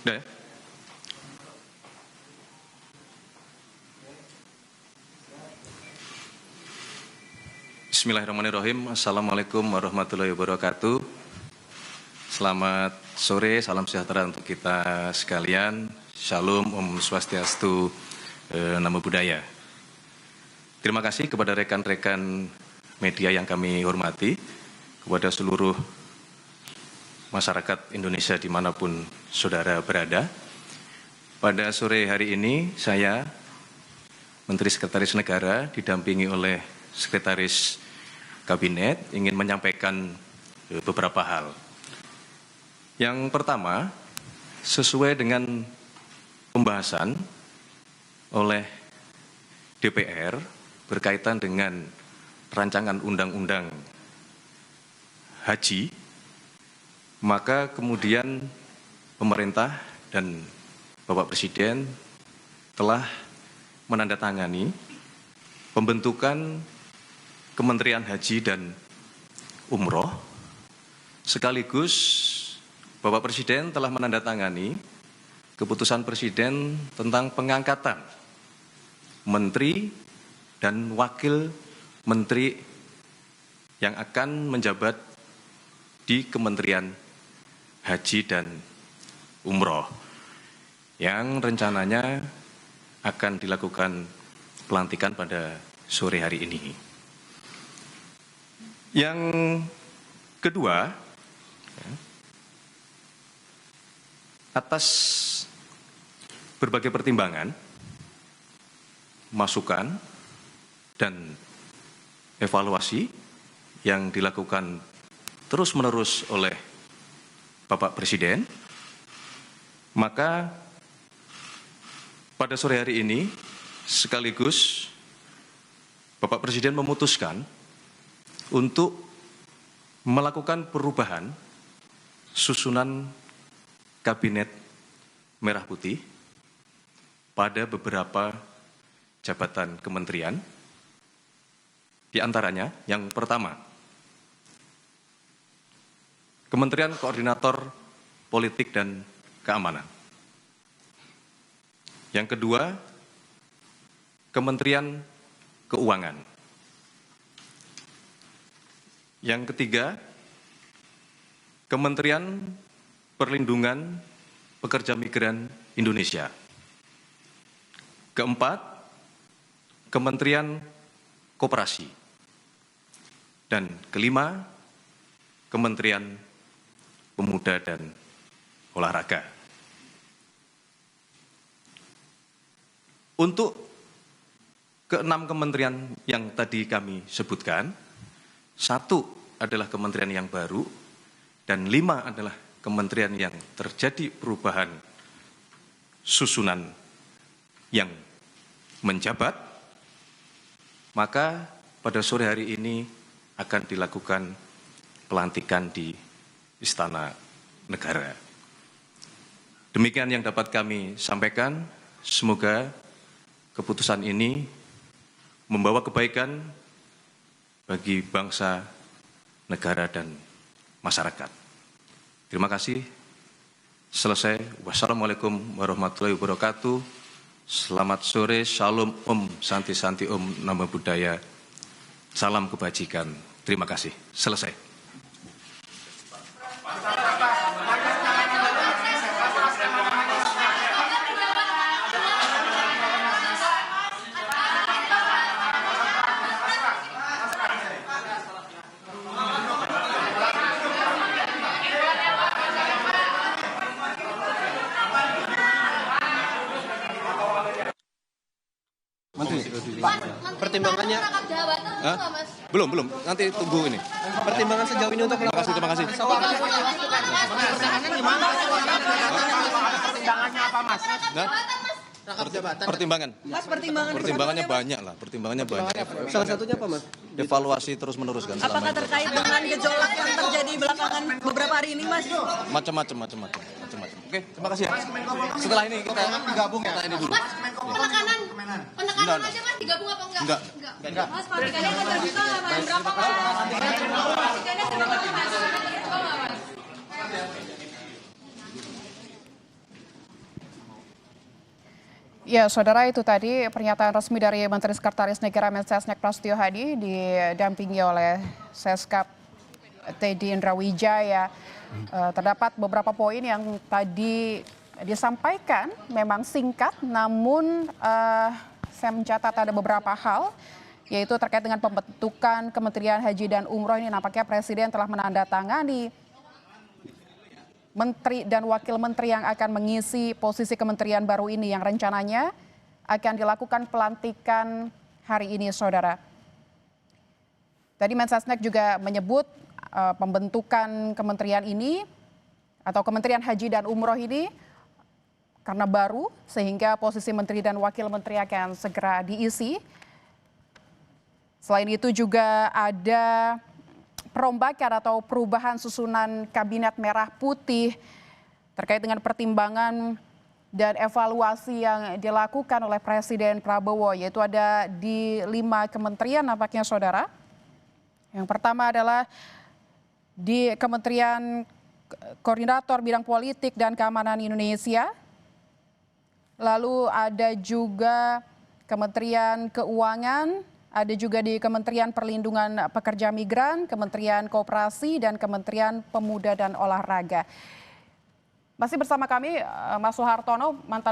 Udah ya? Bismillahirrahmanirrahim. Assalamualaikum warahmatullahi wabarakatuh. Selamat sore, salam sejahtera untuk kita sekalian. Shalom, Om Swastiastu, Namo Buddhaya. Terima kasih kepada rekan-rekan media yang kami hormati, kepada seluruh masyarakat Indonesia dimanapun saudara berada. Pada sore hari ini saya, Menteri Sekretaris Negara, didampingi oleh Sekretaris Kabinet, ingin menyampaikan beberapa hal. Yang pertama, sesuai dengan pembahasan oleh DPR berkaitan dengan rancangan undang-undang haji, maka kemudian pemerintah dan Bapak Presiden telah menandatangani pembentukan Kementerian Haji dan Umroh, sekaligus Bapak Presiden telah menandatangani keputusan Presiden tentang pengangkatan Menteri dan Wakil Menteri yang akan menjabat di Kementerian Haji dan Umroh, yang rencananya akan dilakukan pelantikan pada sore hari ini. Yang kedua, atas berbagai pertimbangan, masukan, dan evaluasi yang dilakukan terus-menerus oleh Bapak Presiden, maka pada sore hari ini sekaligus Bapak Presiden memutuskan untuk melakukan perubahan susunan Kabinet Merah Putih pada beberapa jabatan kementerian. Di antaranya, yang pertama, Kementerian Koordinator Politik dan Keamanan. Yang kedua, Kementerian Keuangan. Yang ketiga, Kementerian Perlindungan Pekerja Migran Indonesia. Keempat, Kementerian Koperasi. Dan kelima, Kementerian Pemuda dan Olahraga. Untuk keenam kementerian yang tadi kami sebutkan, satu adalah kementerian yang baru, dan 5 adalah kementerian yang terjadi perubahan susunan yang menjabat, maka pada sore hari ini akan dilakukan pelantikan di Istana Negara. Demikian yang dapat kami sampaikan. Semoga keputusan ini membawa kebaikan bagi bangsa, negara, dan masyarakat. Terima kasih. Selesai. Wassalamualaikum warahmatullahi wabarakatuh. Selamat sore. Shalom, Om Santi Santi, Om Namo Buddhaya. Salam kebajikan. Terima kasih. Selesai. Pertimbangannya Belum, nanti tunggu ini. pertimbangan sejauh ini untuk melakukan Terima kasih. pertimbangannya apa, Mas? Nah, Rangkap jabatan. pertimbangan. Mas, Pertimbangannya banyak lah, Salah satunya apa, Mas? Evaluasi terus-menerus kan. Apakah terkait dengan gejolak yang terjadi belakangan beberapa hari ini, Mas? Macam-macam. Oke, terima kasih ya. Setelah ini kita gabung ya. Ini dulu. Penekanan aja Mas, digabung apa enggak? Enggak. Mas, pelantikannya akan terbuka nggak, Mas? Berapa Mas? Pelantikannya terbuka nggak, Mas? Ya, saudara, itu tadi pernyataan resmi dari Menteri Sekretaris Negara Mensesnek Prasetyo Hadi didampingi oleh Seskap Teddy Indrawijaya. Terdapat beberapa poin yang tadi disampaikan memang singkat, namun saya mencatat ada beberapa hal, yaitu terkait dengan pembentukan Kementerian Haji dan Umroh. Ini nampaknya Presiden telah menandatangani menteri dan wakil menteri yang akan mengisi posisi kementerian baru ini yang rencananya akan dilakukan pelantikan hari ini, saudara. Tadi Mensesnek juga menyebut pembentukan kementerian ini atau Kementerian Haji dan Umroh ini karena baru, sehingga posisi menteri dan wakil menteri akan segera diisi. Selain itu juga ada perombakan atau perubahan susunan Kabinet Merah Putih terkait dengan pertimbangan dan evaluasi yang dilakukan oleh Presiden Prabowo, yaitu ada di 5 kementerian nampaknya, saudara. Yang pertama adalah di Kementerian Koordinator Bidang Politik dan Keamanan Indonesia. Lalu ada juga Kementerian Keuangan, ada juga di Kementerian Perlindungan Pekerja Migran, Kementerian Koperasi, dan Kementerian Pemuda dan Olahraga. Masih bersama kami Mas Soehartono, mantan